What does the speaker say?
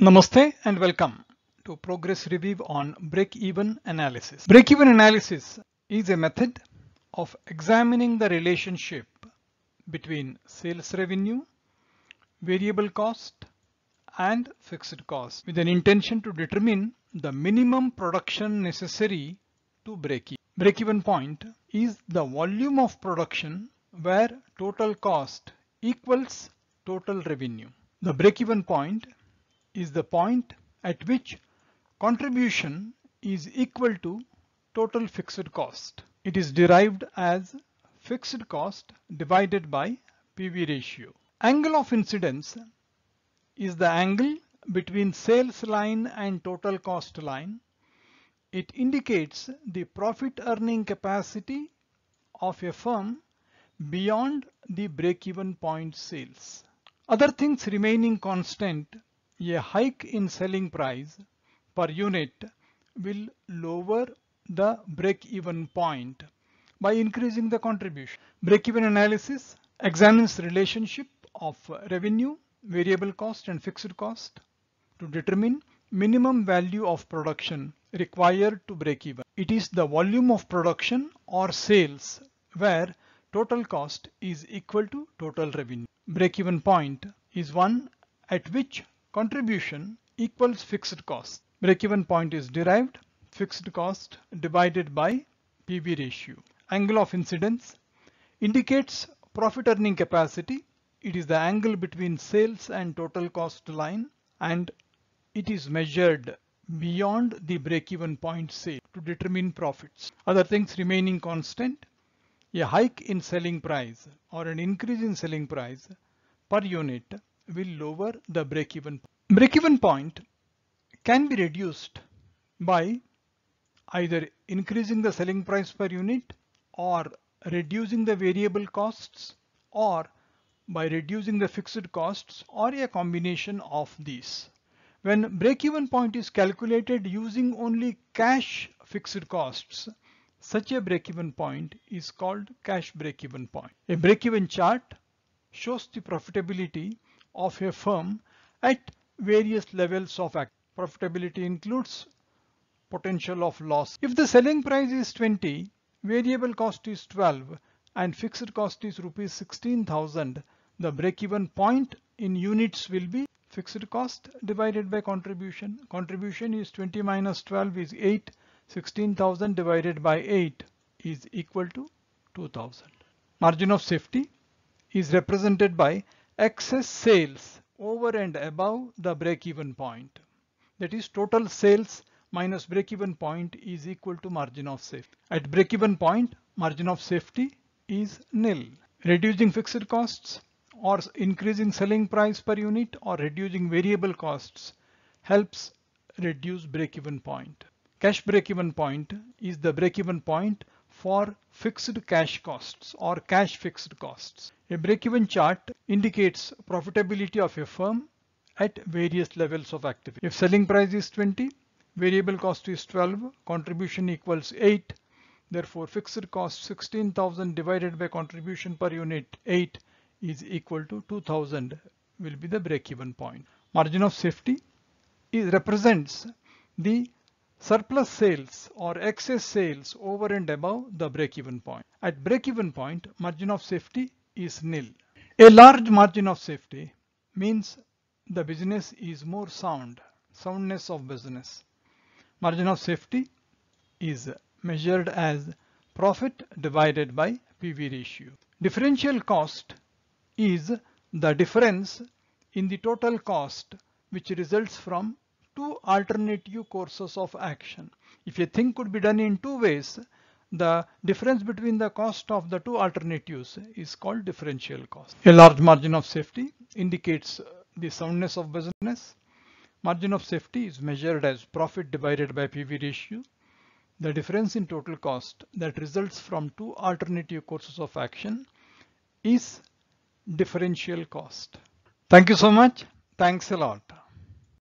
Namaste and welcome to Progress Review on Break-Even Analysis. Break-Even analysis is a method of examining the relationship between sales revenue, variable cost, and fixed cost with an intention to determine the minimum production necessary to break even. Break-even point is the volume of production where total cost equals total revenue. The break-even point is the point at which contribution is equal to total fixed cost. It is derived as fixed cost divided by PV ratio. Angle of incidence is the angle between sales line and total cost line. It indicates the profit earning capacity of a firm beyond the break-even point sales. Other things remaining constant, a hike in selling price per unit will lower the break-even point by increasing the contribution. Break-even analysis examines the relationship of revenue, variable cost and fixed cost to determine minimum value of production required to break even. It is the volume of production or sales where total cost is equal to total revenue. Break-even point is one at which contribution equals fixed cost. Break-even point is derived fixed cost divided by PV ratio. Angle of incidence indicates profit earning capacity. It is the angle between sales and total cost line, and it is measured beyond the break-even point sale to determine profits. Other things remaining constant, a hike in selling price or an increase in selling price per unit will lower the break-even. Break-even point can be reduced by either increasing the selling price per unit or reducing the variable costs or by reducing the fixed costs or a combination of these. When break-even point is calculated using only cash fixed costs, such a break-even point is called cash break-even point. A break-even chart shows the profitability of a firm at various levels of activity. Profitability includes potential of loss. If the selling price is 20, variable cost is 12 and fixed cost is rupees 16,000, the break-even point in units will be fixed cost divided by contribution. Contribution is 20 minus 12 is 8. 16,000 divided by 8 is equal to 2,000. Margin of safety is represented by excess sales over and above the break-even point. That is, total sales minus break-even point is equal to margin of safety. At break-even point, margin of safety is nil. Reducing fixed costs or increasing selling price per unit or reducing variable costs helps reduce break-even point. Cash break-even point is the break-even point for fixed cash costs or cash fixed costs. A break-even chart indicates profitability of a firm at various levels of activity. If selling price is 20, variable cost is 12, contribution equals 8. Therefore, fixed cost 16,000 divided by contribution per unit 8 is equal to 2,000 will be the break-even point. Margin of safety represents the surplus sales or excess sales over and above the break-even point. At break-even point, margin of safety is nil. A large margin of safety means the business is more sound, soundness of business. Margin of safety is measured as profit divided by PV ratio. Differential cost is the difference in the total cost which results from two alternative courses of action. If a thing could be done in two ways, the difference between the cost of the two alternatives is called differential cost. A large margin of safety indicates the soundness of business. Margin of safety is measured as profit divided by PV ratio. The difference in total cost that results from two alternative courses of action is differential cost. Thank you so much. Thanks a lot.